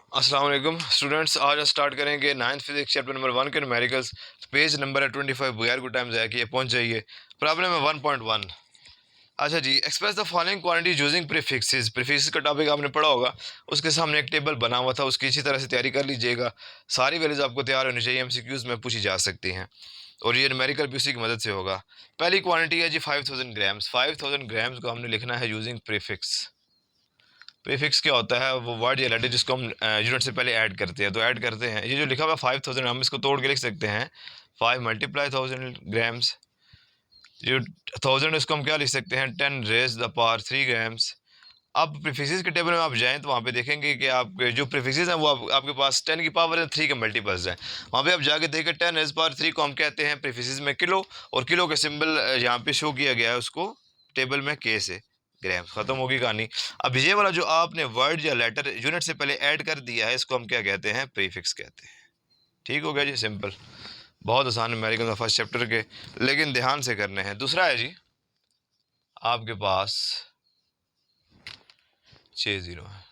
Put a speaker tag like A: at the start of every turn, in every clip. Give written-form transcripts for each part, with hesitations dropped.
A: अस्सलाम वालेकुम स्टूडेंट्स, आज स्टार्ट करेंगे 9th फिजिक्स चैप्टर नंबर 1 के न्यूमेरिकल्स। पेज नंबर है 25। बगैर को टाइम ज़ाया किए पहुंच जाइए। प्रॉब्लम है 1.1। अच्छा जी, express the following quantity using prefixes. Prefix का टॉपिक आपने पढ़ा होगा, उसके सामने एक टेबल बना हुआ था, उसकी इसी तरह से तैयारी कर लीजिएगा। सारी वैल्यूज आपको तैयार होनी चाहिए, एमसीक्यूज में पूछी जा सकती हैं और ये न्यूमेरिकल भी उसी की मदद से होगा। पहली क्वांटिटी है जी 5000 ग्राम्स। 5000 ग्राम्स को हमने लिखना है यूजिंग प्रीफिक्स। प्रीफिक्स क्या होता है? वो वर्ड या लेटर जिसको हम यूनिट से पहले ऐड करते हैं। तो ऐड करते हैं, ये जो लिखा हुआ 5000 हम इसको तोड़ के लिख सकते हैं 5 मल्टीप्लाई 1000 ग्राम्स। जो 1000 इसको हम क्या लिख सकते हैं 10 रेज द पावर 3 ग्राम्स। अब प्रीफिक्सेस के टेबल में आप जाएं तो वहाँ पे देखेंगे कि आपके जो प्रीफिक्सेस हैं वो आपके पास 10 की पावर 3 के मल्टीपल्स हैं। वहाँ पे आप जाके देखें 10 रेज पावर 3 को हम कहते हैं प्रीफिक्सेस में किलो, और किलो का सिंबल यहाँ पे शो किया गया है उसको टेबल में के से। ग्राम खत्म होगी कहानी। अब ये वाला जो आपने वर्ड या लेटर यूनिट से पहले ऐड कर दिया है, इसको हम क्या कहते हैं? प्रीफिक्स कहते हैं। ठीक हो गया जी, सिंपल। बहुत आसान न्यूमेरिकल फर्स्ट चैप्टर के, लेकिन ध्यान से करने हैं। दूसरा है जी, आपके पास 6 जीरो है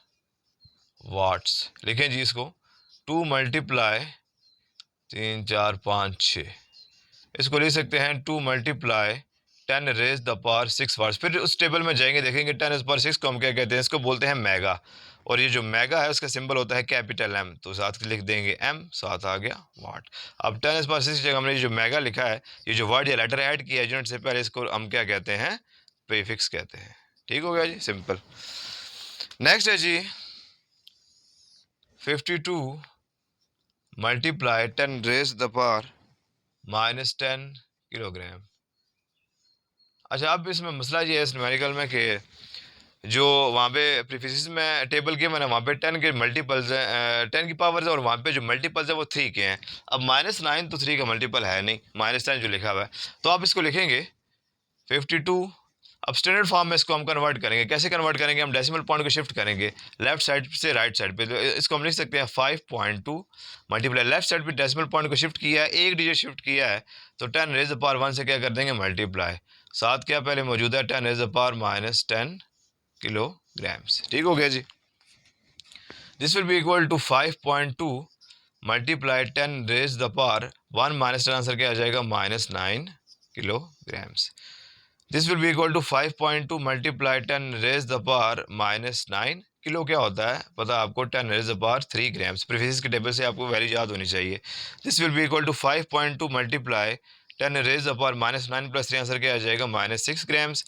A: वाट्स। लिखें जी इसको 2 मल्टीप्लाई 3 4 5 6। इसको लिख सकते हैं 2 multiply 10 raise the power 6 watts. फिर उस टेबल में जाएंगे, देखेंगे 10 रेज पावर 6 को हम क्या कहते हैं? इसको बोलते हैं मेगा। और ये जो मेगा है उसका सिंबल होता है कैपिटल एम, तो साथ लिख देंगे एम, साथ आ गया वाट। अब 10 रेज पावर 6 की जगह हमने ये जो मेगा लिखा है, ये जो वर्ड या लेटर ऐड किया है यूनिट से पहले, इसको हम क्या कहते हैं? प्रीफिक्स कहते हैं। ठीक हो गया जी, सिंपल। नेक्स्ट है जी 52 multiply 10 raise the power -10 kilogram. अच्छा, अब इसमें मसला ये है इस न्यूमेरिकल में कि जो वहाँ पे प्रीफिक्स में टेबल के मैंने वहाँ पे 10 के मल्टीपल्स हैं, 10 की पावर है, और वहाँ पे जो मल्टीपल्स है वो 3 के हैं। अब -9 तो 3 का मल्टीपल है नहीं, -10 जो लिखा हुआ है, तो आप इसको लिखेंगे 52। अब स्टैंडर्ड फॉर्म में इसको हम कन्वर्ट करेंगे। कैसे कन्वर्ट करेंगे? हम डेसिमल पॉइंट को शिफ्ट करेंगे लेफ्ट साइड से राइट साइड पे। तो इसको हम लिख सकते हैं 5.2 मल्टीप्लाई, लेफ्ट साइड पे डेसिमल पॉइंट को शिफ्ट किया है, एक डिजिट शिफ्ट किया है, तो 10 रेज द पावर 1 से क्या कर देंगे? मल्टीप्लाई। साथ क्या पहले मौजूद है? 10 रेज द पावर -10 किलोग्राम्स। ठीक हो गया जी। This will be equal to 5.2 multiply 10 raise the power 1 -10, answer क्या आ जाएगा? -9 kilograms. This will be equal to 5.2 multiply 10 raise the power -9 kilo क्या होता है पता है आपको? 10 raise the power 3 grams. Prefix के टेबल से आपको वैल्यू याद होनी चाहिए। This will be equal to 5.2 multiply 10 raise the power -9 + 3, answer क्या आ जाएगा? -6 grams.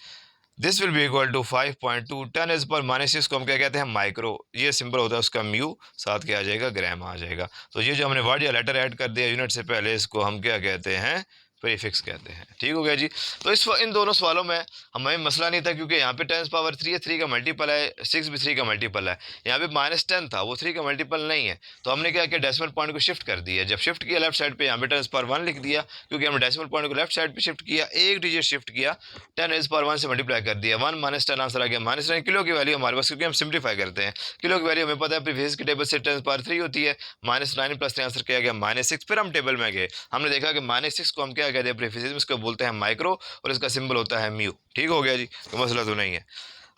A: This will be equal to 5.2 10 raise पर -6 को हम क्या कहते हैं? माइक्रो। ये सिंबल होता है उसका म्यू, साथ क्या आ जाएगा? ग्राम आ जाएगा। तो ये जो हमने वर्ड या लेटर ऐड कर दिया यूनिट से पहले, इसको हम क्या कहते हैं? प्रीफिक्स कहते हैं। ठीक हो गया जी। तो इन दोनों सवालों में हमें मसला नहीं था, क्योंकि यहाँ पे 10 पावर 3 है, 3 का मल्टीपल है, 6 भी 3 का मल्टीपल है। यहाँ पे -10 था, वो 3 का मल्टीपल नहीं है, तो हमने क्या किया? डेसिमल पॉइंट को शिफ्ट कर दिया। जब शिफ्ट किया लेफ्ट साइड पे, यहाँ पे 10 पावर 1 लिख दिया, क्योंकि हमने डेसिमल पॉइंट को लेफ्ट साइड पे शिफ्ट किया, एक डिजिट शिफ्ट किया, 10 रेज पावर 1 से मल्टीप्लाई कर दिया, 1 -10, आंसर आ गया -9 किलो की वैल्यू हमारे पास, क्योंकि हम सिंप्लीफाई करते हैं। किलो की वैल्यू हमें पता है प्रीवियस के टेबल से 10 पावर 3 होती है, -9 + 3, आंसर क्या गया? -6। फिर हम टेबल में गए, हमने देखा कि -6 को हम क्या कहते हैं? प्रीफिक्स में इसको बोलते हैं माइक्रो, और इसका सिंबल होता है म्यू। ठीक हो गया जी, तो मसला तो नहीं है।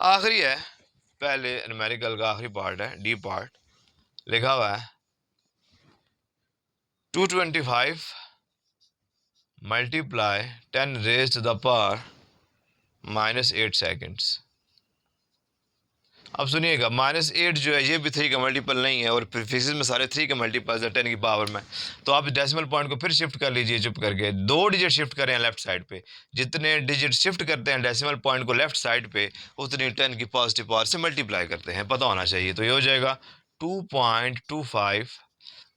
A: आखिरी है, पहले न्यूमेरिकल का आखिरी पार्ट है, डी पार्ट। लिखा हुआ है 225 multiply 10 raise to the power -8 seconds. अब सुनिएगा, -8 जो है ये भी 3 का मल्टीपल नहीं है, और प्रीफिक्स में सारे 3 के मल्टीपल्स है 10 की पावर में। तो आप डेसिमल पॉइंट को फिर शिफ्ट कर लीजिए चुप करके, 2 डिजिट शिफ्ट करें लेफ्ट साइड पे। जितने डिजिट शिफ्ट करते हैं डेसिमल पॉइंट को लेफ्ट साइड पे, उतनी 10 की पॉजिटिव पावर से मल्टीप्लाई करते हैं, पता होना चाहिए। तो ये हो जाएगा 2.25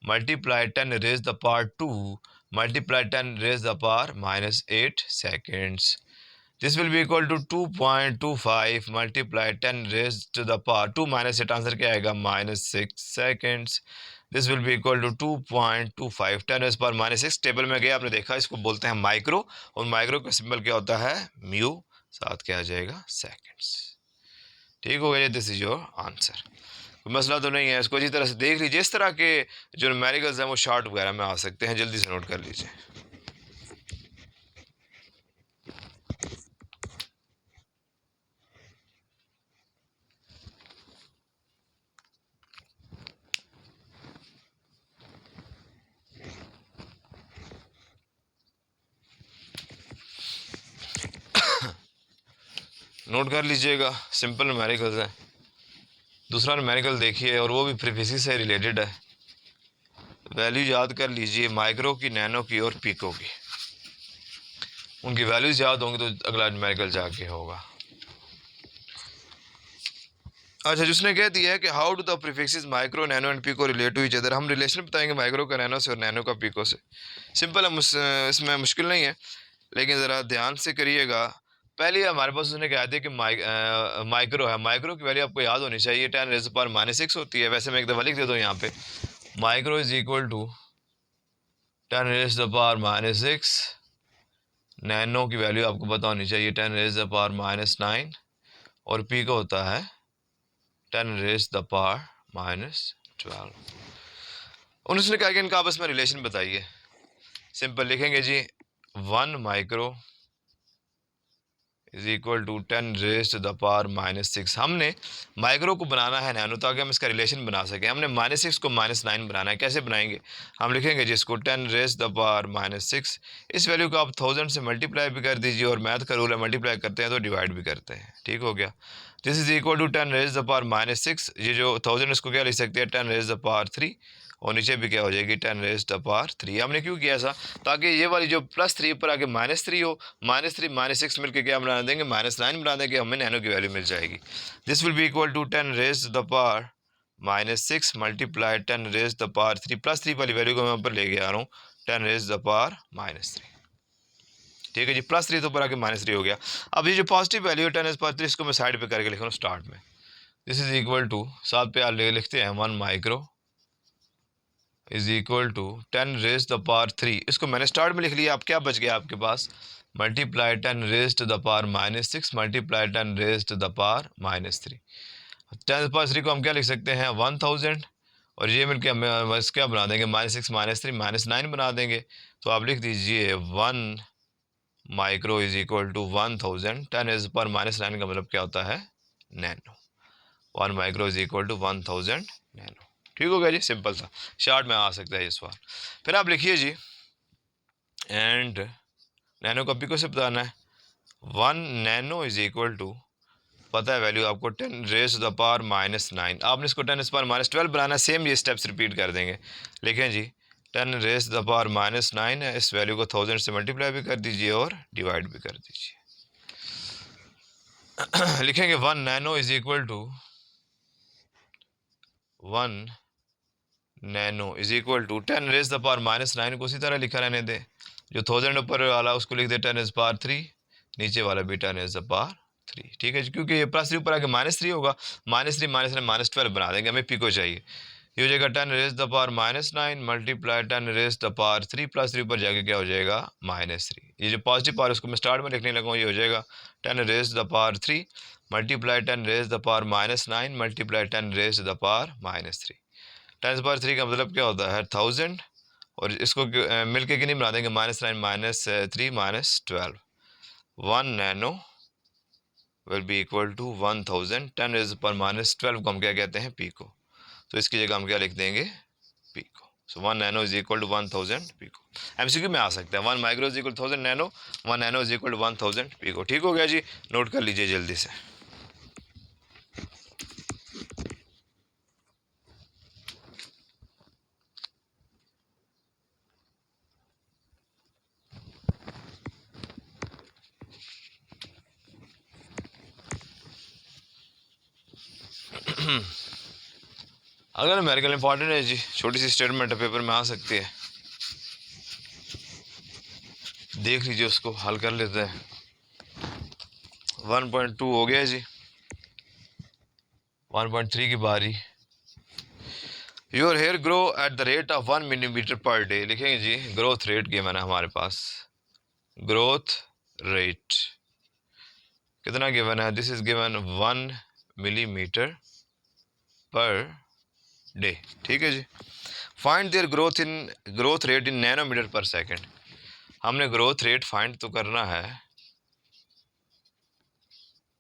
A: multiply 10 raise the power 2 multiply 10 raise the power -8 seconds. This will be equal to 2.25 multiply 10 raised to the power 2 -8, answer क्या आएगा? -6 seconds. This will be equal to 2.25 10 raised power -6। Table में गया, आपने देखा, इसको बोलते हैं माइक्रो, और माइक्रो का सिंबल क्या होता है? म्यू, साथ क्या आ जाएगा? सेकेंड्स। ठीक हो गया, दिस इज योर आंसर। कोई मसला तो नहीं है, इसको इसी तरह से देख लीजिए। इस तरह के जो न्यूमेरिकल्स हैं वो शॉर्ट वगैरह में आ सकते हैं, जल्दी से नोट कर लीजिए। नोट कर लीजिएगा, सिंपल न्यूमेरिकल्स हैं। दूसरा न्यूमेरिकल देखिए और वो भी प्रीफिक्स से रिलेटेड है। वैल्यू याद कर लीजिए माइक्रो की, नैनो की और पिको की। उनकी वैल्यूज याद होंगी तो अगला न्यूमेरिकल जाके होगा। अच्छा, जिसने कह दिया है कि how do the prefixes micro, nano and pico relate to each other. हम रिलेशन बताएंगे माइक्रो का नैनो से और नैनो का पिको से। सिंपल है, इसमें मुश्किल नहीं है, लेकिन ज़रा ध्यान से करिएगा। पहले हमारे पास उसने कहा दिया कि माइक्रो है। माइक्रो की वैल्यू आपको याद होनी चाहिए, 10⁻⁻⁶ होती है। वैसे मैं एक दफ़ा लिख देता हूँ यहाँ पे, micro is equal to 10⁻⁻⁶। Nano की वैल्यू आपको पता होनी चाहिए 10⁻⁻⁹, और पी का होता है 10⁻⁻12। उन्होंने कहा कि इनका आपस में रिलेशन बताइए। सिंपल लिखेंगे जी, 1 माइक्रो इज इक्वल टू 10⁻⁻�6। हमने माइक्रो को बनाना है नैनो, ताकि हम इसका रिलेशन बना सकें। हमने -6 को -9 बनाना है। कैसे बनाएंगे? हम लिखेंगे जिसको 10⁻⁻⁶, इस वैल्यू को आप 1000 से मल्टीप्लाई भी कर दीजिए, और मैथ का रूल है मल्टीप्लाई करते हैं तो डिवाइड भी करते हैं। ठीक हो गया। This is equal to 10⁻⁻⁶। ये जो 1000 इसको क्या लिख सकते हैं, 10⁻3, और नीचे भी क्या हो जाएगी 10⁻3। हमने क्यों किया ऐसा? ताकि ये वाली जो +3 पर आगे -3 हो, -3 -6 मिलकर क्या बना देंगे, -9 बना देंगे, हमें नैनो की वैल्यू मिल जाएगी। This will be equal to 10⁻⁻6 multiply 10⁻3। +3 वाली वैल्यू को मैं ऊपर लेके आ रहा हूँ, 10⁻3। ठीक है जी, +3 तो ऊपर आके -3 हो गया। अब ये जो पॉजिटिव वैल्यू है 10⁻3, इसको मैं साइड पे करके लिख रहा हूँ स्टार्ट में। दिस इज इक्वल टू, साथ पे आप लिखते हैं 1 माइक्रो इज इक्वल टू 10⁻3। इसको मैंने स्टार्ट में लिख लिया। अब क्या बच गया आपके पास, मल्टीप्लाई 10⁻⁻6 मल्टीप्लाई 10⁻3। 10⁻3 को हम क्या लिख सकते हैं, 1000, और ये मिलके हम बस क्या बना देंगे, -6 -3 -9 बना देंगे। तो आप लिख दीजिए 1 माइक्रो इज इक्वल टू 1000। 10⁻⁻9 का मतलब क्या होता है, nano. 1 micro is equal to 1000 nano. ठीक हो गया जी, सिंपल सा, शॉर्ट में आ सकता है ये सवाल। फिर आप लिखिए जी, एंड नैनो का पिको से बताना है। 1 नैनो इज इक्वल टू, पता है वैल्यू आपको 10⁻⁻9। आपने इसको 10⁻12 बनाना है। सेम ये स्टेप्स रिपीट कर देंगे। लिखें जी, 10⁻9 है, इस वैल्यू को 1000 से मल्टीप्लाई भी कर दीजिए और डिवाइड भी कर दीजिए। लिखेंगे 1 nano is equal to 1 nano is equal to 10⁻⁻9 को उसी तरह लिखा रहने दे। जो 1000 ऊपर वाला उसको लिख दे 10⁻3, नीचे वाला भी 10⁻3। ठीक है जी, क्योंकि ये +3 ऊपर आके -3 होगा, -3 -12 बना देंगे, हमें पिको चाहिए। ये हो जाएगा 10⁻⁻9 मल्टीप्लाई 10⁻3, +3 ऊपर जाके क्या हो जाएगा, -3। ये जो पॉजिटिव पावर उसको मैं स्टार्ट में लिखने लगा हूँ, ये हो जाएगा 10⁻3 मल्टीप्लाई 10⁻9 मल्टीप्लाई 10⁻3। 10⁻3 का मतलब क्या होता है, 1000, और इसको मिलके कि नहीं बना देंगे, -9 -3 -12। 1 nano will be equal to 1000। 10⁻12 को हम क्या कहते हैं, पिको। तो इसकी जगह हम क्या लिख देंगे, pico. So 1 nano is equal to 1000 pico. MCQ में आ सकता है, 1 micro is equal to 1000 nano, 1 nano is equal to 1000 pico. ठीक हो गया जी, नोट कर लीजिए जल्दी से। अगर अमेरिकन इंपॉर्टेंट है जी, छोटी सी स्टेटमेंट है, पेपर में आ सकती है, देख लीजिए, उसको हल कर लेते हैं। 1.2 हो गया जी, 1.3 की बारी। Your hair grow at the rate of 1 millimetre per day. लिखेंगे जी, ग्रोथ रेट गिवन है हमारे पास, ग्रोथ रेट कितना गिवन है, this is given 1 millimetre per day. ठीक है जी। Find their growth rate in nanometre per second. हमने ग्रोथ रेट फाइंड तो करना है,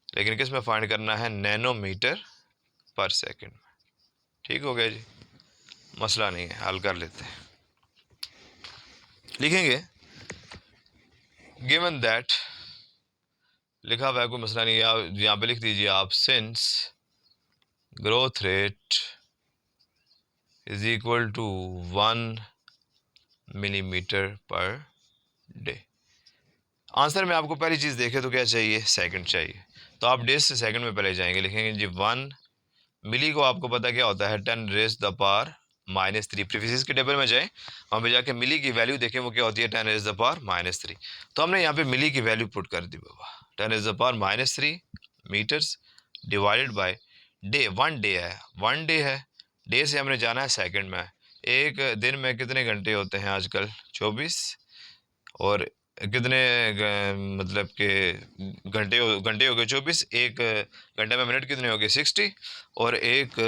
A: लेकिन किस में फाइंड करना है, नैनोमीटर पर सेकेंड में। ठीक हो गया जी, मसला नहीं है, हल कर लेते हैं। लिखेंगे गिवन दैट लिखा हुआ है, कोई मसला नहीं, यहाँ पे लिख दीजिए आप, since growth rate is equal to 1 millimetre per day. Answer में आपको पहली चीज़ देखे तो क्या चाहिए, सेकंड चाहिए, तो आप डेज से सेकंड में पहले जाएंगे, लिखेंगे जी 1 मिली को आपको पता क्या होता है 10 रेज द पावर -3। प्रीफिक्स के टेबल में जाएं, वहाँ पे जाके मिली की वैल्यू देखें वो क्या होती है 10 रेज द पावर -3। तो हमने यहाँ पे मिली की वैल्यू पुट कर दी बाबा, 10 raise the power -3 metres divided by day. 1 day है, 1 डे है, डे से हमने जाना है सेकंड में। एक दिन में कितने घंटे होते हैं आजकल, 24, और कितने मतलब के घंटे हो गए 24, एक घंटे में मिनट कितने हो गए 60, और एक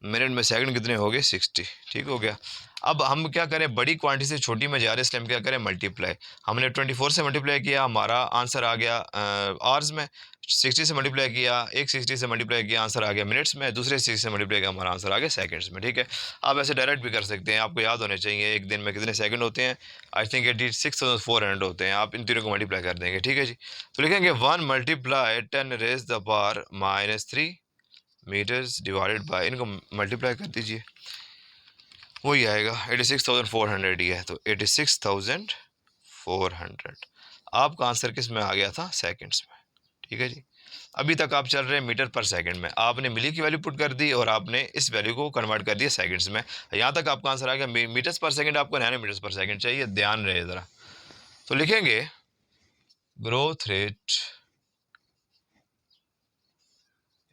A: मिनट में सेकंड कितने हो गए 60। ठीक हो गया। अब हम क्या करें, बड़ी क्वांटिटी से छोटी में जा रहे हैं, इसलिए हम क्या करें, मल्टीप्लाई। हमने 24 से मल्टीप्लाई किया, हमारा आंसर आ गया आवर्स में। 60 से मल्टीप्लाई किया, एक 60 से मल्टीप्लाई किया, आंसर आ गया मिनट्स में। दूसरे 60 से मल्टीप्लाई किया, हमारा आंसर आ गया सेकंड्स में। ठीक है, आप ऐसे डायरेक्ट भी कर सकते हैं, आपको याद होने चाहिए एक दिन में कितने सेकंड होते हैं। आई थिंक 86,400 होते हैं, आप इन तीनों को मल्टीप्लाई कर देंगे। ठीक है जी, तो लिखेंगे 1 multiply 10 raise the power -3 metres divided by, इनको मल्टीप्लाई कर दीजिए, वही आएगा 86,400 ही है, तो 86,400 आपका आंसर किस में आ गया था, सेकंड्स में। ठीक है जी, अभी तक आप चल रहे हैं मीटर पर सेकंड में, आपने मिली की वैल्यू पुट कर दी और आपने इस वैल्यू को कन्वर्ट कर दिया सेकंड्स में। यहाँ तक आपका आंसर आ गया मीटर्स पर सेकंड, आपको नैनोमीटर्स पर सेकंड चाहिए, ध्यान रहे ज़रा। तो लिखेंगे growth rate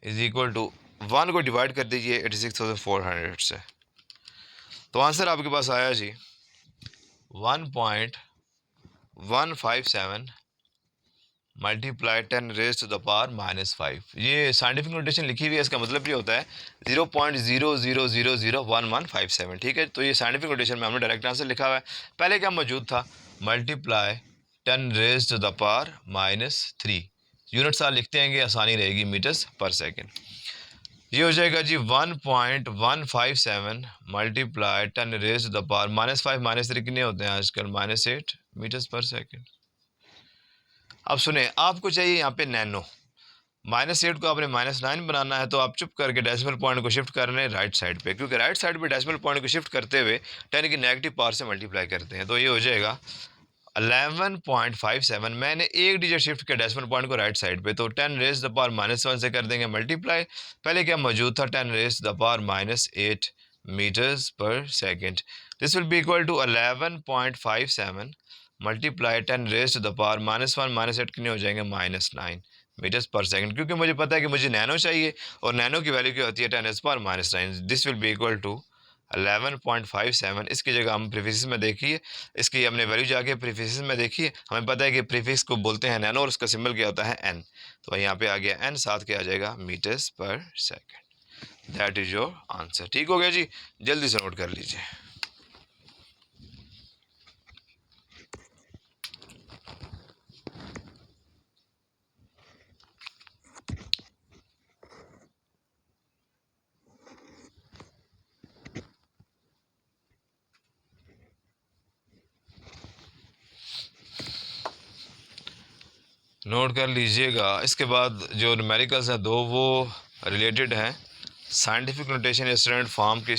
A: is equal to 1 को डिवाइड कर दीजिए 86,400 से, तो आंसर आपके पास आया जी 1.157 multiply 10 raise to the power -5। ये साइंटिफिक नोटेशन लिखी हुई है, इसका मतलब ये होता है 0.00001157। ठीक है, तो ये साइंटिफिक नोटेशन में हमने डायरेक्ट आंसर लिखा हुआ है। पहले क्या मौजूद था, multiply 10 raise to the power -3। Unit साल लिखते हैं कि आसानी रहेगी, मीटर्स पर सेकेंड। ये हो जाएगा जी 1.157 multiply 10 raise to the power -5 -3 कितने होते हैं आजकल, -8 मीटर्स पर सेकेंड। अब सुने, आपको चाहिए यहाँ पे नैनो, -8 को आपने -9 बनाना है, तो आप चुप करके डेसिमल पॉइंट को शिफ्ट कर रहे हैं राइट साइड पे, क्योंकि राइट साइड पे डेसिमल पॉइंट को शिफ्ट करते हुए 10 की नेगेटिव पावर से मल्टीप्लाई करते हैं, तो ये हो जाएगा 11.57। मैंने एक डिजिट शिफ्ट किया डेसिमल पॉइंट को राइट साइड पे, तो 10 रेज द पावर -1 से कर देंगे मल्टीप्लाई। पहले क्या मौजूद था, 10 raise the power -8 metres per second. This will be equal to 11.57 multiply 10 raise to the power -1 -8 कितने हो जाएंगे, -9 मीटर्स पर सेकंड। क्योंकि मुझे पता है कि मुझे नैनो चाहिए, और नैनो की वैल्यू क्या होती है 10 raise power -9। This will be equal to 11.57। इसकी जगह हम प्रीफिक्स में देखिए, इसकी हमने वैल्यू जाके प्रीफिक्स में देखिए, हमें पता है कि प्रीफिक्स को बोलते हैं नैनो, और उसका सिंबल क्या होता है एन। तो यहाँ पे आ गया एन, साथ क्या आ जाएगा, मीटर्स पर second. That is your answer. ठीक हो गया जी, जल्दी से नोट कर लीजिए। नोट कर लीजिएगा। इसके बाद जो न्यूमेरिकल्स हैं दो, वो रिलेटेड हैं साइंटिफिक नोटेशन या स्टैंडर्ड फॉर्म के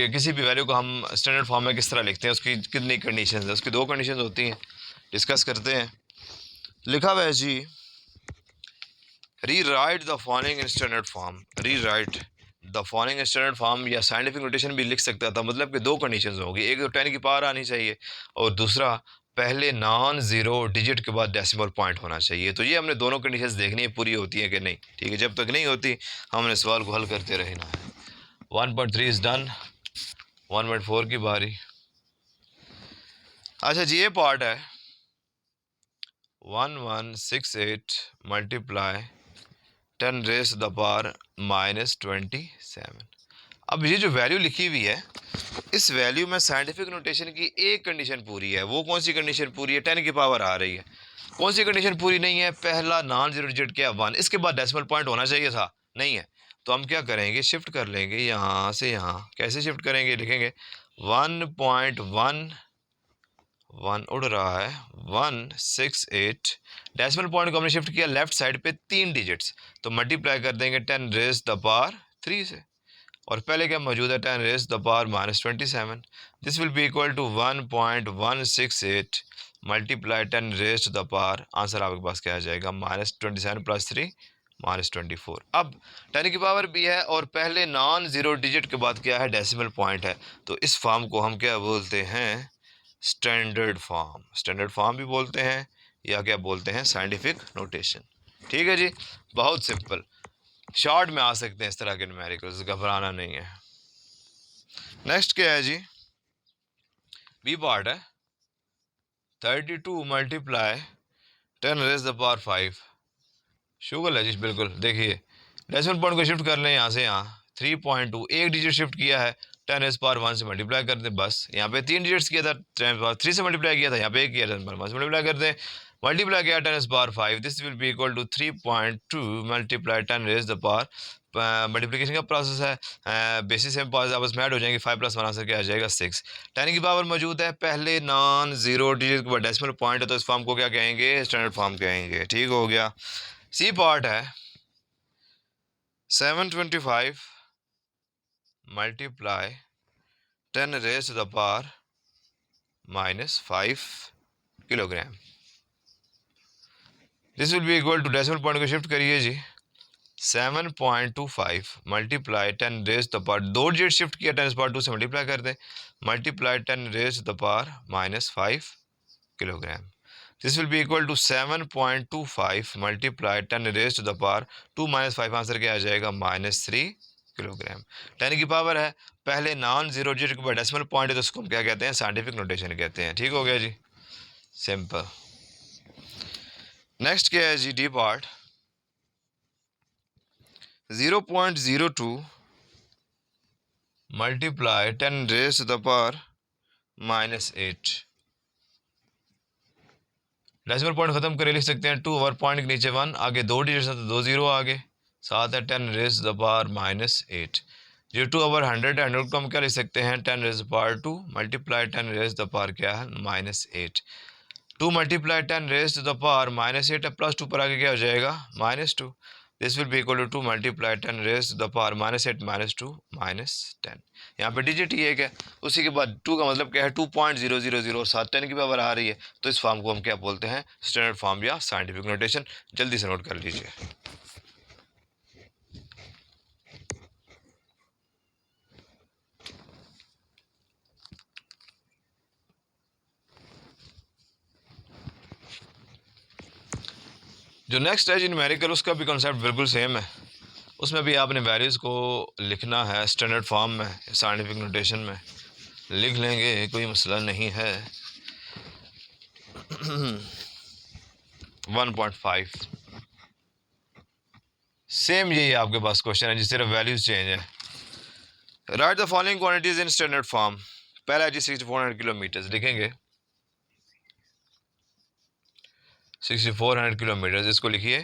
A: किसी भी वैल्यू को हम स्टैंडर्ड फॉर्म में किस तरह लिखते हैं, उसकी कितनी कंडीशन है, उसकी 2 कंडीशन होती हैं, डिस्कस करते हैं। लिखा हुआ है जी, rewrite the following in standard form. Rewrite the following standard form, या साइंटिफिक नोटेशन भी लिख सकता था, मतलब कि 2 कंडीशंस होगी, एक तो 10 की पावर आनी चाहिए, और दूसरा पहले नॉन ज़ीरो डिजिट के बाद डेसिमल पॉइंट होना चाहिए। तो ये हमने दोनों कंडीशंस देखनी है पूरी होती है कि नहीं। ठीक है, जब तक नहीं होती हमने सवाल को हल करते रहना है। 1.3 इज़ डन, 1.4 की बारी। अच्छा जी, ये पार्ट है 1168 मल्टीप्लाई 10 रेज द पावर -27। अब ये जो वैल्यू लिखी हुई है, इस वैल्यू में साइंटिफिक नोटेशन की एक कंडीशन पूरी है। वो कौन सी कंडीशन पूरी है, 10 की पावर आ रही है। कौन सी कंडीशन पूरी नहीं है, पहला नॉन जीरो डिजिट क्या 1, इसके बाद डेसिमल पॉइंट होना चाहिए था, नहीं है। तो हम क्या करेंगे, शिफ्ट कर लेंगे यहाँ से यहाँ। कैसे शिफ्ट करेंगे, लिखेंगे 1.1 1 उड़ रहा है 168। डेसिमल पॉइंट को हमने शिफ्ट किया लेफ्ट साइड पे 3 डिजिट्स, तो मल्टीप्लाई कर देंगे 10 रेज द पावर 3 से, और पहले क्या मौजूद है 10 raise the power -27। This will be equal to 1.168 multiply 10 raise the power, answer आपके पास क्या आ जाएगा -27 + 3 -24। अब 10 की पावर भी है और पहले नॉन ज़ीरो डिजिट के बाद क्या है डेसिमल पॉइंट है, तो इस फॉर्म को हम क्या बोलते हैं स्टैंडर्ड फॉर्म। स्टैंडर्ड फॉर्म भी बोलते हैं या क्या बोलते हैं साइंटिफिक नोटेशन। ठीक है जी, बहुत सिंपल, शॉर्ट में आ सकते हैं इस तरह के न्यूमेरिकल्स, घबराना नहीं है। नेक्स्ट क्या है जी, बी पार्ट है 32 multiply 10 raise the power 5। Sugar है जी, बिल्कुल। देखिए डेसिमल पॉइंट को शिफ्ट कर लें यहाँ से यहाँ 3.2, एक डिजिट शिफ्ट किया है 10 रेज पावर 1 से मल्टीप्लाई कर दें, बस। यहाँ पे 3 डिजिट्स किया था 10 पावर 3 से मल्टीप्लाई किया था, यहाँ पे एक किया 10 पावर 1 से मल्टीप्लाई कर दें, मल्टीप्लाई किया 10 raise power 5। This will be equal to 3.2 multiply 10 raise the power, multiplication का प्रोसेस है, बेसिस से आपस में ऐड हो जाएंगे, 5 + 1 आंसर क्या आ जाएगा 6। 10 की पावर मौजूद है, पहले नॉन जीरो डिजिट के बाद डेसिमल पॉइंट है, तो इस फॉर्म को क्या कहेंगे स्टैंडर्ड फॉर्म कहेंगे। ठीक हो गया। सी पार्ट है 725 multiply 10 raise to the power -5 kilogram. This will be equal to, decimal point को शिफ्ट करिए जी, 7.25 multiply 10 raise the power, 2 digit shift किया 10⁻2 से मल्टीप्लाई कर दें, multiply 10 raise the power -5 kilogram. This will be equal to 7.25 multiply 10 raise to the power 2 - 5, answer क्या आ जाएगा -3 किलोग्राम। 10 की पावर है, पहले नॉन जीरो डिजिट के बाद डेसिमल पॉइंट है, तो उसको हम क्या कहते हैं साइंटिफिक नोटेशन कहते हैं। ठीक हो गया जी, सिंपल। नेक्स्ट क्या है जी, D part 0.02 multiply 10 raise to the power -8। Decimal point खत्म करके लिख सकते हैं 2 ओवर पॉइंट के नीचे 1, आगे 2 डिजिट्स हैं तो 2 जीरो आगे, साथ है 10 रेज द पावर -8। जो 2 ओवर 100 को हम क्या लिख सकते हैं 10 raise the power 2 multiply 10 raise the power क्या है -8। 2 मल्टीप्लाई 10 रेज द पावर -8 है, +2 पर आगे क्या हो जाएगा -2। This will be equal to 2 multiply 10 raise the power -8 -2 -10। यहाँ पे डिजिट ही एक है, उसी के बाद 2 का मतलब क्या है 2.000 और साथ 10 की पावर आ रही है, तो इस फॉर्म को हम क्या बोलते हैं स्टैंडर्ड फॉर्म या साइंटिफिक नोटेशन। जल्दी से नोट कर लीजिए। जो नेक्स्ट है जी न्यूमेरिकल, उसका भी कॉन्सेप्ट बिल्कुल सेम है। उसमें भी आपने वैल्यूज़ को लिखना है स्टैंडर्ड फॉर्म में, साइंटिफिक नोटेशन में लिख लेंगे, कोई मसला नहीं है। 1.5 सेम यही आपके पास क्वेश्चन है जिस सिर्फ वैल्यूज चेंज है। Right the following quantities in standard form. पहला जी 6400 किलोमीटर लिखेंगे, 6400 किलोमीटर, इसको लिखिए,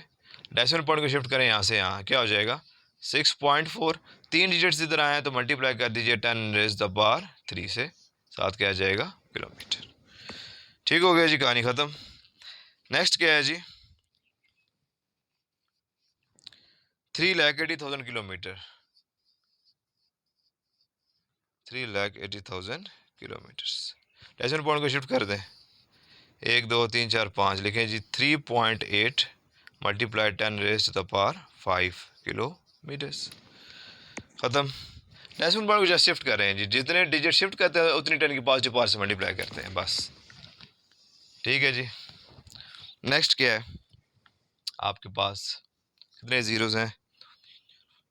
A: डेसिमल पॉइंट को शिफ्ट करें यहाँ से यहाँ, क्या हो जाएगा 6.4। 3 डिजिट्स इधर आए हैं तो मल्टीप्लाई कर दीजिए 10 रेज द पावर 3 से, साथ क्या आ जाएगा किलोमीटर। ठीक हो गया जी, कहानी ख़त्म। नेक्स्ट क्या है जी 3,80,000 किलोमीटर, 3,80,000 किलोमीटर। डेसिमल पॉइंट को शिफ्ट कर दें, 1 2 3 4 5 लिखें जी, 3.8 multiply 10 raise to the power 5 kilometres. ख़त्म। डेसिमल पॉइंट को जस्ट शिफ्ट कर रहे हैं जी, जितने डिजिट शिफ्ट करते हैं उतनी 10 की पॉजिटिव पावर से मल्टीप्लाई करते हैं, बस। ठीक है जी। नेक्स्ट क्या है आपके पास, कितने ज़ीरोज़ हैं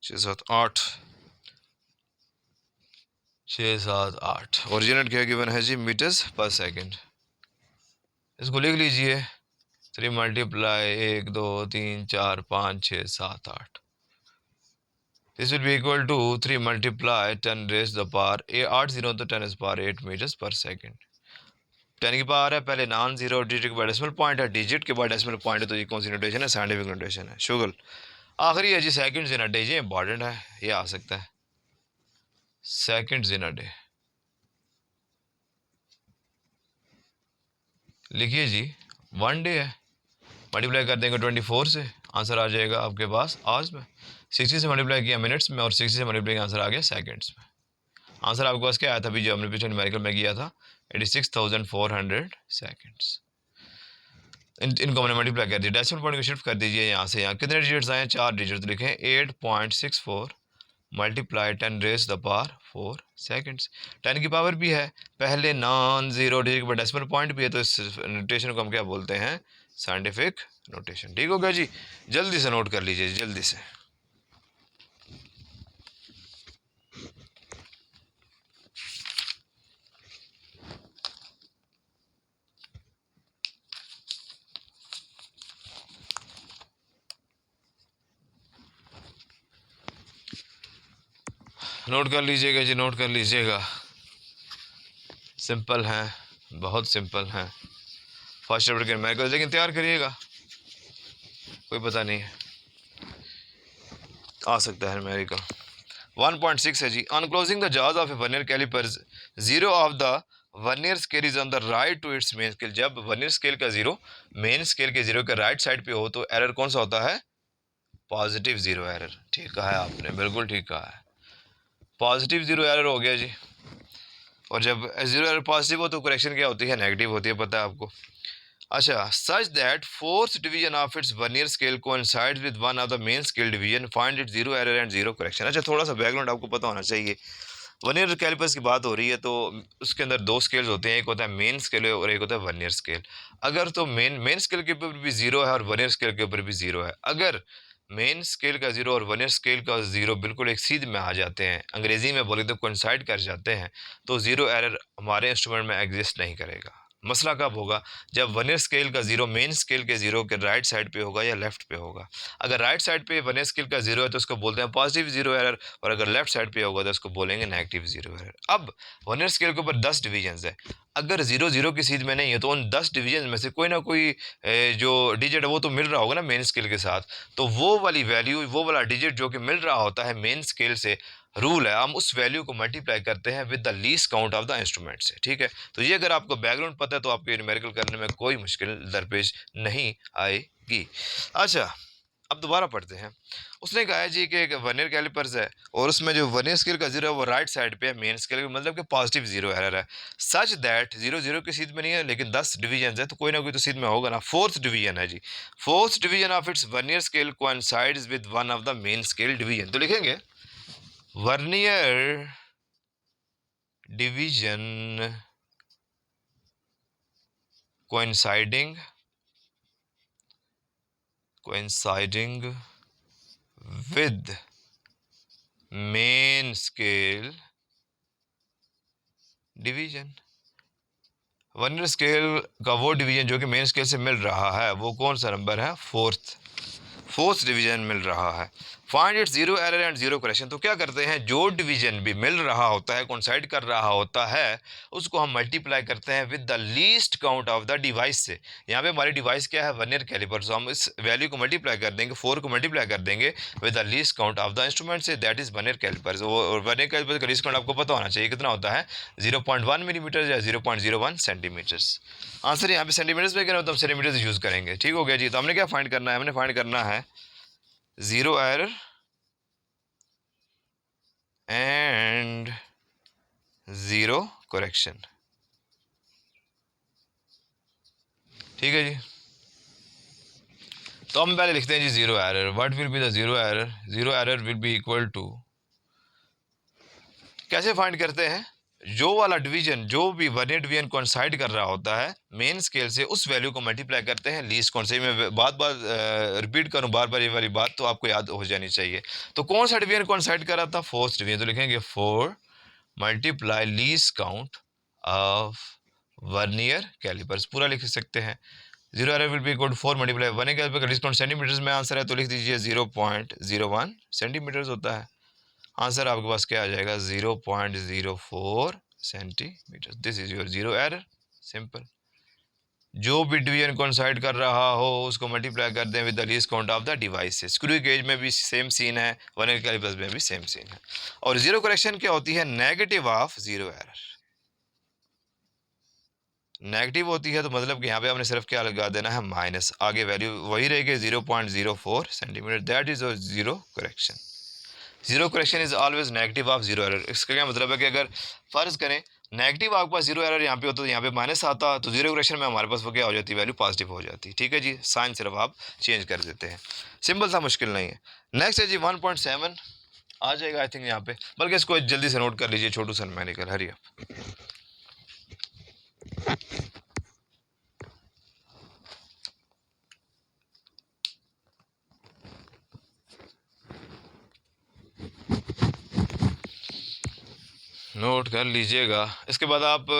A: 6 7 8, 6 7 8, और यूनिट क्या गिवन है जी मीटर्स पर सेकंड। इसको लिख लीजिए, 3 multiply 1 2 3 4 5 6 7 8। This will be equal to 3 multiply 10 raise the power 8 zero तो 10 पावर 8 मीटर्स पर सेकंड। 10 की पावर है, पहले नॉन जीरो डिजिट के बाद डेसिमल पॉइंट है, डिजिट के बाद डेसिमल पॉइंट है, तो ये कौन सी नोटेशन है साइंटिफिक नोटेशन है। शुगल आखिरी है जी सेकंड्स इन अ डे, ये इंपॉर्टेंट है, ये आ सकता है सेकंड्स इन अ डे। लिखिए जी, 1 डे है, मल्टीप्लाई कर देंगे 24 से, आंसर आ जाएगा आपके पास आवर्स में। 60 से मल्टीप्लाई किया मिनट्स में, और 60 से मल्टीप्लाई किया आंसर आ गया सेकंड्स में। आंसर आपके पास क्या आया था अभी जो हमने पिछले न्यूमेरिकल में किया था, 86,400 सेकंड्स। इनको हमने मल्टीप्लाई कर दिया, डेसिमल पॉइंट को शिफ्ट कर दीजिए यहाँ से यहाँ, कितने डिजिट्स आए हैं, 4 डिजिट लिखें, 8.64 multiply 10 raise the power 4 seconds. 10 की पावर भी है, पहले नॉन जीरो डिजिट के ऊपर डेसिमल पॉइंट भी है, तो इस नोटेशन को हम क्या बोलते हैं, साइंटिफिक नोटेशन। ठीक हो गया जी, जल्दी से नोट कर लीजिए, जल्दी से। नोट कर लीजिएगा जी, नोट कर लीजिएगा, सिंपल है, बहुत सिंपल है फर्स्ट चैप्टर के न्यूमेरिकल, लेकिन तैयार करिएगा, कोई पता नहीं है, आ सकता है न्यूमेरिकल। 1.6 है जी, on closing the jaws of a vernier callipers, zero of the vernier scale is on the right to its main scale. जब वर्नियर स्केल का जीरो मेन स्केल के जीरो के राइट साइड पे हो तो एरर कौन सा होता है, पॉजिटिव जीरो एरर। ठीक कहा है आपने, बिल्कुल ठीक कहा है, पॉजिटिव जीरो एरर हो गया जी। और जब जीरो एरर पॉजिटिव हो तो करेक्शन क्या होती है, नेगेटिव होती है, पता है आपको। अच्छा, such that fourth division of its vernier scale coincides with one of the main scale division, find it zero error and zero correction. अच्छा, थोड़ा सा बैकग्राउंड आपको पता होना चाहिए। वर्नियर कैलिपर्स की बात हो रही है तो उसके अंदर दो स्केल्स होते हैं, एक होता है मेन स्केल और एक होता है वर्नियर स्केल। अगर तो मेन स्केल के ऊपर भी जीरो है और वर्नियर स्केल के ऊपर भी जीरो है, अगर मेन स्केल का जीरो और वर्नियर स्केल का जीरो बिल्कुल एक सीध में आ जाते हैं, अंग्रेजी में बोले तो कोइंसाइड कर जाते हैं, तो जीरो एरर हमारे इंस्ट्रूमेंट में एग्जिस्ट नहीं करेगा। मसला कब होगा, जब वर्नियर स्केल का जीरो मेन स्केल के जीरो के राइट साइड पे होगा या लेफ्ट पे होगा। अगर राइट साइड पे वर्नियर स्केल का जीरो है तो उसको बोलते हैं पॉजिटिव जीरो एरर, और अगर लेफ्ट साइड पे होगा तो उसको बोलेंगे नेगेटिव जीरो एरर। अब वर्नियर स्केल के ऊपर 10 डिवीजन है, अगर जीरो जीरो की सीध में नहीं है तो उन 10 डिवीजन में से कोई ना कोई जो डिजिट है वो तो मिल रहा होगा ना मेन स्केल के साथ, तो वो वाली वैल्यू, वो वाला डिजिट जो कि मिल रहा होता है मेन स्केल से, रूल है हम उस वैल्यू को मल्टीप्लाई करते हैं with the least count of the instrument से। ठीक है, तो ये अगर आपको बैकग्राउंड पता है तो आपको न्यूमेरिकल करने में कोई मुश्किल दरपेश नहीं आएगी। अच्छा, अब दोबारा पढ़ते हैं। उसने कहा है जी कि एक वर्नियर कैलिपर्स है और उसमें जो वर्नियर स्केल का जीरो है वो राइट साइड पे है मेन स्केल का, मतलब कि पॉजिटिव जीरो एरर है। सच दैट जीरो जीरो की सीध में नहीं है लेकिन 10 डिवीजन है तो कोई ना कोई तो सीध में होगा ना। फोर्थ डिवीजन है जी, fourth division of its vernier scale coincides with one of the main scale division, तो लिखेंगे vernier division coinciding with main scale division. Vernier scale का वो डिवीजन जो कि मेन स्केल से मिल रहा है वो कौन सा नंबर है, फोर्थ डिवीजन मिल रहा है। Find it zero error and zero correction, तो क्या करते हैं, जो डिवीजन भी मिल रहा होता है, कोइंसाइड कर रहा होता है, उसको हम मल्टीप्लाई करते हैं with the least count of the device से। यहाँ पे हमारी डिवाइस क्या है, वर्नियर कैलिपर, तो हम इस वैल्यू को मल्टीप्लाई कर देंगे, 4 को मल्टीप्लाई कर देंगे with the least count of the instrument से, दैट इज वर्नियर कैलिपर। और वर्नियर कैलिपर का लीस्ट काउंट आपको पता होना चाहिए कितना होता है, 0.1 मिलीमीटर या 0.01 सेंटीमीटर्स। आंसर यहाँ पे सेंटीमीटर्स में करना तो हम सेंटीमीटर्स यूज करेंगे। ठीक हो गया जी, तो हमने क्या फाइंड करना है, हमने फाइंड करना है zero error and zero correction. ठीक है जी, तो हम पहले लिखते हैं जी zero error, what will be the zero error, zero error will be equal to, कैसे फाइंड करते हैं, जो वाला डिवीजन जो भी वर्नियर डिवीजन कोइंसाइड कर रहा होता है मेन स्केल से उस वैल्यू को मल्टीप्लाई करते हैं लीस्ट काउंट से। मैं बात रिपीट करूं बार बार ये वाली बात तो आपको याद हो जानी चाहिए। तो कौन सा डिवीजन कोइंसाइड कर रहा था, फोर्थ डिवीजन, तो लिखेंगे 4 multiply least count of vernier callipers, पूरा लिख सकते हैं। Zero error will be equal to 4 multiply vernier caliper का लीस्ट काउंट सेंटीमीटर्स में आंसर है तो लिख दीजिए 0.01 सेंटीमीटर्स होता है। आंसर आपके पास क्या आ जाएगा, 0.04 centimetre. This is your zero error, simple. जो भी डिवीजन कोइंसाइड कर रहा हो उसको मल्टीप्लाई कर दें with the least count of the devices. Screw gauge में भी सेम सीन है, वर्नियर कैलिपर्स में भी सेम सीन है। और जीरो करेक्शन क्या होती है, negative of zero error, negative होती है तो मतलब कि यहाँ पे आपने सिर्फ क्या लगा देना है, माइनस, आगे वैल्यू वही रहेगी 0.04 centimetre, that is zero correction. Zero correction is always negative of zero error. इसका क्या मतलब है कि अगर फर्ज करें नेगेटिव आपके पास जीरो एरर यहाँ पे होता तो यहाँ पे माइनस आता, तो जीरो करेक्शन में हमारे पास वो क्या हो जाती है, वैल्यू पॉजिटिव हो जाती है। ठीक है जी, साइन सिर्फ आप चेंज कर देते हैं, सिंपल सा, मुश्किल नहीं है। नेक्स्ट है जी 1.7 आ जाएगा आई थिंक यहाँ पे, बल्कि इसको जल्दी से नोट कर लीजिए, छोटू सा न्यूमेरिकल, हरी आप नोट कर लीजिएगा। इसके बाद आप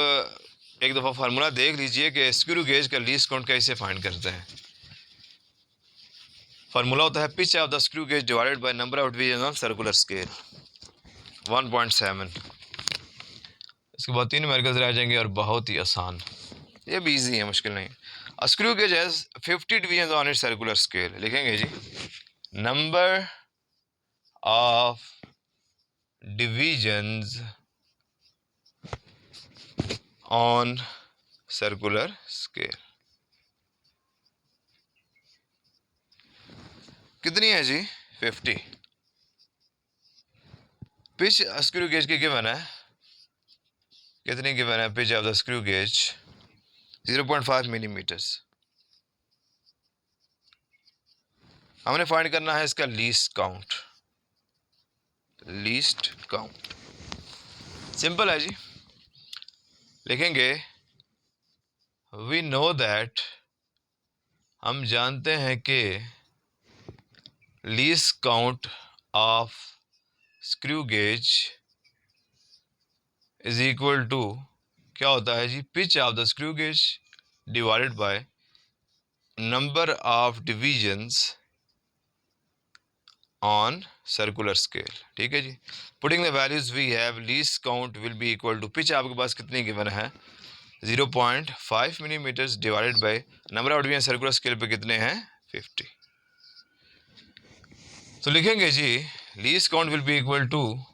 A: एक दफ़ा फार्मूला देख लीजिए कि स्क्रू गेज का लीस्ट काउंट कैसे फाइंड करते हैं। फार्मूला होता है pitch of the screw gauge divided by number of division on circular scale, 1.7। इसके बाद 3 न्यूमेरिकल्स रह जाएंगे और बहुत ही आसान, ये भी ईजी है, मुश्किल नहीं। A screw gauge has 50 divisions on its circular scale। लिखेंगे जी number of divisions on circular scale कितनी है जी, 50। पिच स्क्रू गेज की गिवन है, कितनी गिवन है pitch of the screw gauge, 0.5 millimetres. हमने फाइंड करना है इसका least count, least count simple है जी। लिखेंगे वी नो दैट, हम जानते हैं कि least count of screw gauge is equal to क्या होता है जी, pitch of the screw gauge divided by number of divisions on circular scale. ठीक है जी, putting the values we have, least count will be equal to, pitch आपके पास कितनी गिवन है 0.5 millimetres divided by number of division circular scale पे कितने हैं 50। तो लिखेंगे जी least count will be equal to,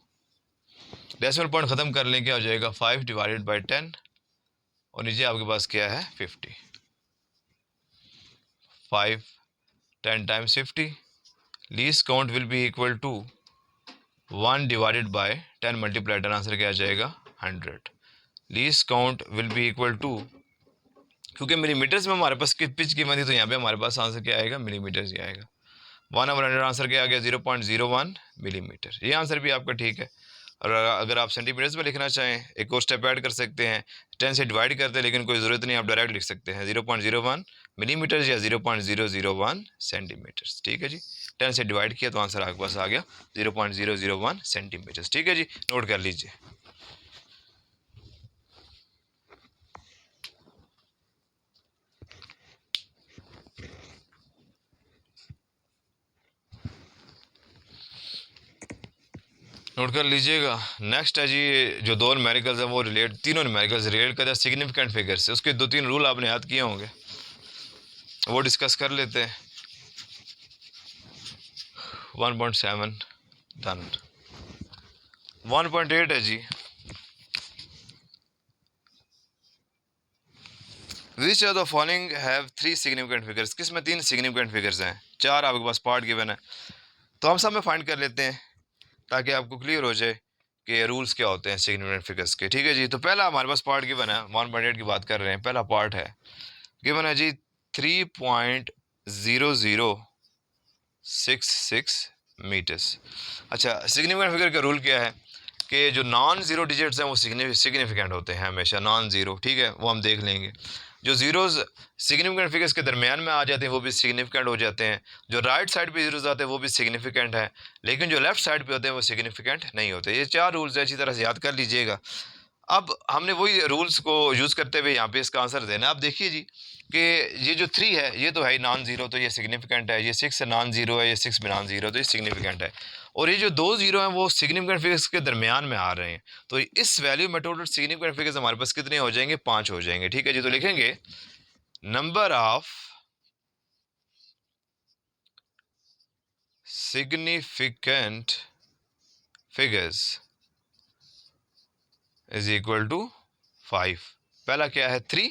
A: decimal point खत्म कर लें, क्या हो जाएगा 5 डिवाइडेड बाय 10 और नीचे आपके पास क्या है 50, 5 10 times 50, least count will be equal to 1 divided by 10 multiply 10, answer क्या आ जाएगा 100। Least count will be equal to, क्योंकि मिलीमीटर्स में हमारे पास पिच की थी तो यहाँ पे हमारे पास आंसर क्या आएगा, मिलीमीटर्स ही आएगा। 1/100 आंसर क्या आ गया 0.01 मिलीमीटर, ये आंसर भी आपका ठीक है। और अगर आप सेंटीमीटर्स में लिखना चाहें एक और स्टेप ऐड कर सकते हैं, 10 से डिवाइड करते हैं, लेकिन कोई ज़रूरत नहीं, आप डायरेक्ट लिख सकते हैं 0.01 मिलीमीटर्स या 0.001 सेंटीमीटर्स। ठीक है जी, 10 से डिवाइड किया तो आंसर आपके पास आ गया 0.001 सेंटीमीटर्स। ठीक है जी, नोट कर लीजिए। नोट कर लीजिएगा। नेक्स्ट है जी, जो दो न्यूमेरिकल्स हैं वो रिलेट, तीनों न्यूमेरिकल्स रिलेट करते हैं सिग्निफिकेंट फिगर से, उसके 2-3 रूल आपने याद किए होंगे, वो डिस्कस कर लेते हैं। 1.7 डन। 1.8 है जी, which are the following have 3 significant figures, किस में 3 सिग्निफिकेंट फिगर्स हैं, 4 आपके पास पार्ट गिवन है, तो हम सब में फाइंड कर लेते हैं ताकि आपको क्लियर हो जाए कि रूल्स क्या होते हैं सिग्निफिकेंट फिगर्स के। ठीक है जी, तो पहला हमारे पास पार्ट गिवन है, 1.8 की बात कर रहे हैं, पहला पार्ट है गिवन है जी 3.0066 मीटर्स। अच्छा, सिग्निफिकेंट फिगर का रूल क्या है कि जो नॉन ज़ीरो डिजिट्स हैं वो सिग्निफिकेंट होते हैं हमेशा, नॉन ज़ीरो, ठीक है, वो हम देख लेंगे। जो ज़ीरोज़ सिग्निफिकेंट फिगर्स के दरमियान में आ जाते हैं वो भी सिग्निफिकेंट हो जाते हैं, जो राइट साइड पे ज़ीरोज़ आते हैं वो भी सिग्निफिकेंट है, लेकिन जो लेफ्ट साइड पे होते हैं वो सिग्निफिकेंट नहीं होते। ये 4 रूल्स अच्छी तरह से याद कर लीजिएगा। अब हमने वही रूल्स को यूज़ करते हुए यहाँ पे इसका आंसर देना है। आप देखिए जी कि ये जो 3 है ये तो है ही नॉन ज़ीरो, तो ये सिग्निफिकेंट है, ये 6 नॉन ज़ीरो है, ये 6 भी नॉन ज़ीरो, तो ये सिग्निफिकेंट है, और ये जो 2 ज़ीरो हैं वो सिग्निफिकेंट फिगर्स के दरमियान में आ रहे हैं, तो इस वैल्यू में टोटल सिग्निफिकेंट फिगर्स हमारे पास कितने हो जाएंगे, 5 हो जाएंगे। ठीक है जी, तो लिखेंगे number of significant figures is equal to 5। पहला क्या है 3,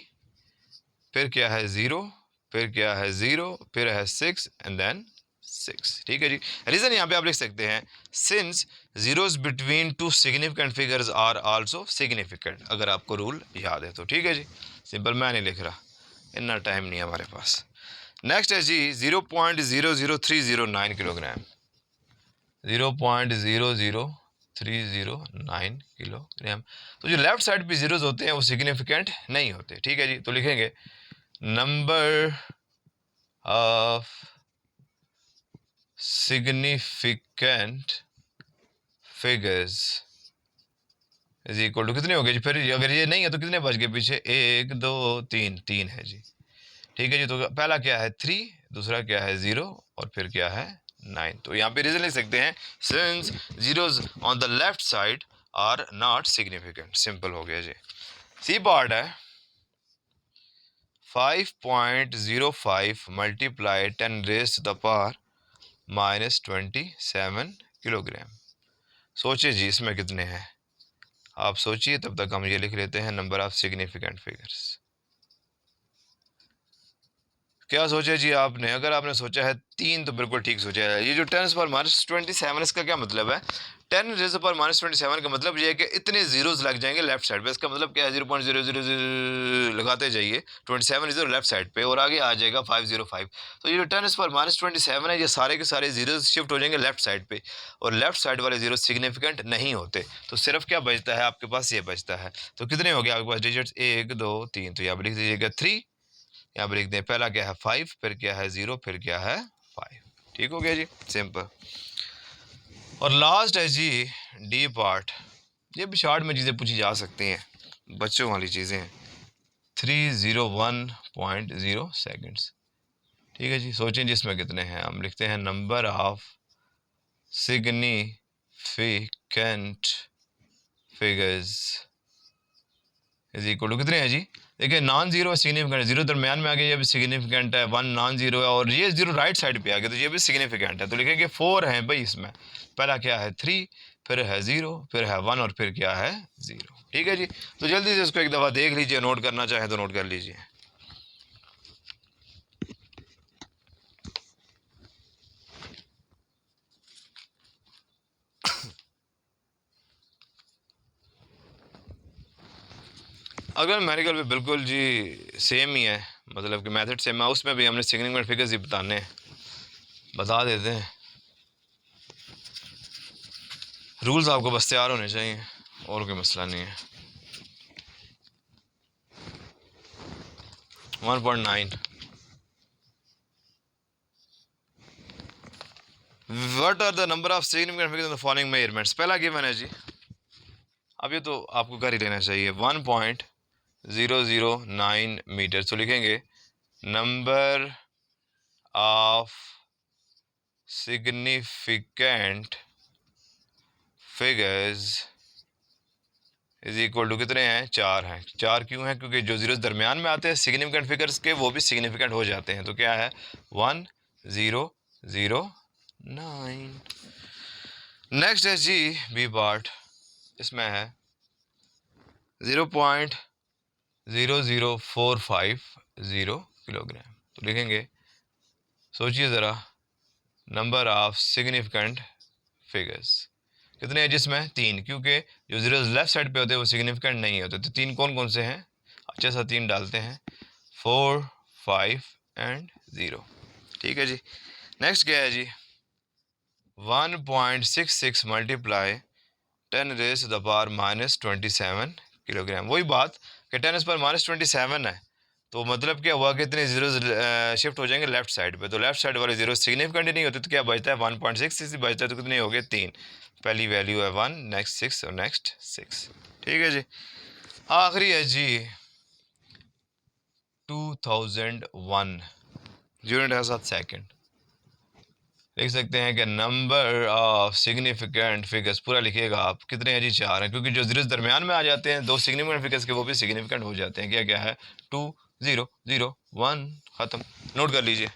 A: फिर क्या है 0, फिर क्या है 0, फिर है 6 एंड देन 6। ठीक है जी। रीजन यहाँ पे आप लिख सकते हैं since zeros between two significant figures are also significant, अगर आपको रूल याद है तो। ठीक है जी, सिंपल, मैं नहीं लिख रहा, इतना टाइम नहीं है हमारे पास। नेक्स्ट है जी 0.00309 किलोग्राम, 0.00309 किलोग्राम। तो जो लेफ्ट साइड पे जीरोस होते हैं वो सिग्निफिकेंट नहीं होते। ठीक है जी, तो लिखेंगे number of significant figures is equal to कितने हो गए जी, फिर अगर ये नहीं है तो कितने बच गए पीछे, 1 2 3, 3 है जी। ठीक है जी, तो पहला क्या है 3, दूसरा क्या है 0 और फिर क्या है 9। तो यहाँ पे रीजन लिख सकते हैं since zeros on the left side are not significant. Simple हो गया जी। सी पार्ट है 5.05 multiply 10 raise to the power -27 kilogram. सोचिए जी इसमें कितने हैं, आप सोचिए, तब तक हम ये लिख लेते हैं नंबर ऑफ सिग्निफिकेंट फिगर्स। क्या सोचा जी आपने? अगर आपने सोचा है 3 तो बिल्कुल ठीक सोचा है। ये जो 10⁻27 इसका क्या मतलब है? 10⁻27 का मतलब ये है कि इतने जीरोस लग जाएंगे लेफ्ट साइड पे। इसका मतलब क्या है, 0.000 लगाते जाइए, 27 जीरो लेफ्ट साइड पे और आगे आ जाएगा 505। तो ये जो 10⁻27 है, ये सारे के सारे जीरोस शिफ्ट हो जाएंगे लेफ्ट साइड पे, और लेफ्ट साइड वाले जीरो सिग्निफिकेंट नहीं होते। तो सिर्फ क्या बचता है आपके पास, ये बचता है। तो कितने हो गए आपके पास डिजिट्स, 1 2 3, तो यहाँ पर लिख दीजिएगा 3। यहाँ पर लिख दें पहला क्या है 5, फिर क्या है 0, फिर क्या है 5। ठीक हो गया जी, सिंपल। और लास्ट है जी डी पार्ट। ये भी शॉर्ट में चीज़ें पूछी जा सकती हैं, बच्चों वाली चीज़ें हैं। 301.0 सेकेंड्स। ठीक है जी, सोचें जिसमें कितने हैं। हम लिखते हैं number of significant figures is equal to कितने हैं जी। देखिए नॉन जीरो सिग्निफिकेंट, जीरो दरमियान में आ गया, ये भी सिग्निफिकेंट है। 1 नॉन जीरो है और ये जीरो राइट साइड पे आ गया, तो ये भी सिग्निफिकेंट है। तो लिखेंगे 4 हैं भाई इसमें। पहला क्या है 3, फिर है 0, फिर है 1 और फिर क्या है 0। ठीक है जी, तो जल्दी से इसको एक दफ़ा देख लीजिए, नोट करना चाहें तो नोट कर लीजिए। अगर मेडिकल पे बिल्कुल जी सेम ही है, मतलब कि मेथड सेम है, उसमें भी हमने सिग्निफिकेंट फिगर्स ही बताने हैं, बता देते हैं। रूल्स आपको बस तैयार होने चाहिए, और कोई मसला नहीं है। 1.9 what are the number of significant figures in the following measurements. पहला गिवन है जी, अब ये तो आपको कर ही लेना चाहिए, 1.009 मीटर। तो लिखेंगे number of significant figures is equal to कितने हैं, 4 हैं। 4 क्यों हैं? क्योंकि जो जीरोस दरमियान में आते हैं सिग्निफिकेंट फिगर्स के, वो भी सिग्निफिकेंट हो जाते हैं। तो क्या है 1009। नेक्स्ट है जी बी पार्ट, इसमें है 0.00450 किलोग्राम। तो लिखेंगे, सोचिए ज़रा, नंबर ऑफ सिग्निफिकेंट फिगर्स कितने हैं जिसमें 3, क्योंकि जो जीरो लेफ्ट साइड पे होते हैं वो सिग्निफिकेंट नहीं होते। तो 3 कौन कौन से हैं, अच्छा सा 3 डालते हैं, 4 5 एंड 0। ठीक है जी। नेक्स्ट क्या है जी 1.66 multiply 10 raise to the power -27 kilogram. वही बात कि 10 पर -27 है, तो मतलब क्या हुआ कि इतने जीरो शिफ्ट हो जाएंगे लेफ्ट साइड पे। तो लेफ्ट साइड वाले जीरो सिग्निफिकेंट नहीं होते, तो क्या बचता है 1.6 बचता है। तो कितने हो गए 3, पहली वैल्यू है 1, नेक्स्ट 6 और नेक्स्ट 6। ठीक है जी। आखिरी है जी 2001, यूनिट है 7 सेकेंड। लिख सकते हैं कि नंबर ऑफ सिग्निफिकेंट फिगर्स, पूरा लिखिएगा आप, कितने हैं जी 4 हैं, क्योंकि जो जीरो दरमियान में आ जाते हैं दो सिग्निफिकेंट फिगर्स के, वो भी सिग्निफिकेंट हो जाते हैं। क्या क्या है 2001, ख़त्म, नोट कर लीजिए।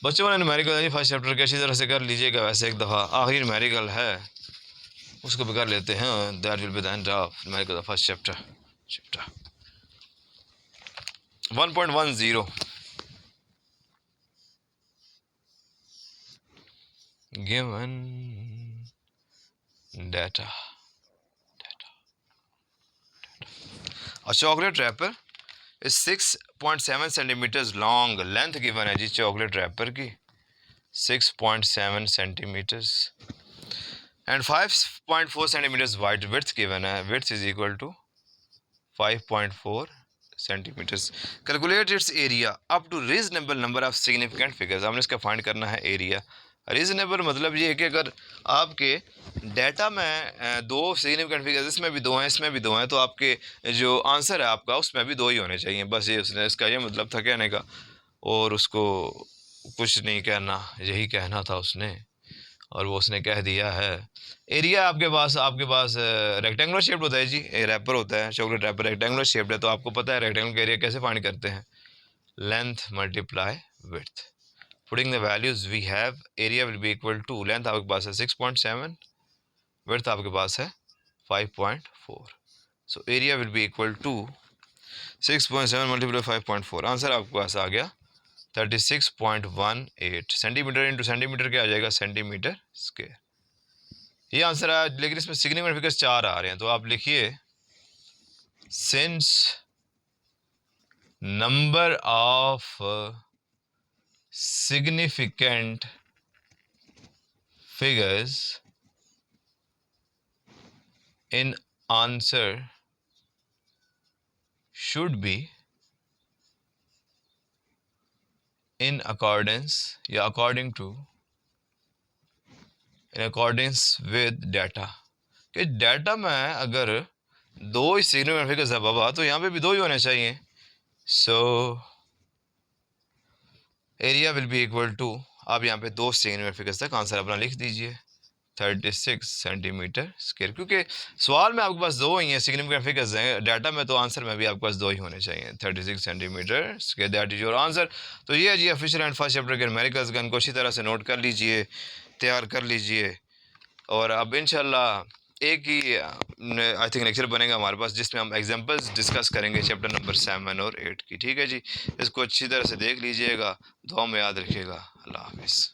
A: बच्चों ने न्यूमेरिकल जी फर्स्ट चैप्टर के अच्छी तरह से कर लीजिएगा। वैसे एक दफ़ा आखिरी न्यूमेरिकल है उसको भी कर लेते हैं। That will be the end of numerical first chapter 1.10 given data. A chocolate wrapper is 6.7 centimetres long. Length given है जी चॉकलेट रैपर की 6.7 centimetres and 5.4 centimetres wide. Width given है, width is equal to 5.4 centimetres. Calculate its area up to reasonable number of significant figures. हमने इसका find करना है area. Reasonable मतलब ये है कि अगर आपके डाटा में दो सिग्निफिकेंट फिगर्स, इसमें भी दो हैं इसमें भी दो हैं, तो आपके जो आंसर है आपका उसमें भी दो ही होने चाहिए। बस ये उसने इसका ये मतलब था कहने का, और उसको कुछ नहीं कहना, यही कहना था उसने, और वो उसने कह दिया है। एरिया आपके पास रेक्टेंगुलर शेप्ड होता है जी, रैपर होता है चॉकलेट रैपर रेक्टेंगुलर शेप्ड है, तो आपको पता है रेक्टेंगुलर का एरिया कैसे फाइंड करते हैं, length multiply width. Putting the values we have, area will be equal to, length आपके पास है 6.7, विड्थ आपके पास है 5.4, so area will be equal to 6.7 multiply 5.4। Answer आपके पास आ गया 36.18 सेंटीमीटर। इंटू सेंटीमीटर क्या आ जाएगा, सेंटीमीटर स्क्वायर। ये आंसर है, लेकिन इसमें सिग्निफिकेंट फिगर्स 4 आ रहे हैं, तो आप लिखिए since number of significant figures in answer should be in accordance या according to in accordance with data। कि डाटा में अगर दो ही सिग्निफिकेंट फिगर्स है बाबा, तो यहाँ पे भी दो ही होने चाहिए। So area will be equal to, आप यहाँ पे दो सिग्निफिकेंट फिगर्स तक आंसर अपना लिख दीजिए 36 सेंटीमीटर स्क्वायर, क्योंकि सवाल में आपके पास दो ही हैं सिग्निफिकेंट फिगर्स हैं, डाटा में तो आंसर में भी आपके पास दो ही होने चाहिए 36 centimetre square, that is your answer. तो ये है जी ऑफिशियल एंड फर्स्ट चैप्टर के न्यूमेरिकल्स का, इनको अच्छी तरह से नोट कर लीजिए, तैयार कर लीजिए, और अब इंशाल्लाह एक ही आई थिंक लेक्चर बनेगा हमारे पास जिसमें हम एग्जांपल्स डिस्कस करेंगे चैप्टर नंबर 7 और 8 की। ठीक है जी, इसको अच्छी तरह से देख लीजिएगा, दुआ में याद रखिएगा। अल्लाह हाफिज़।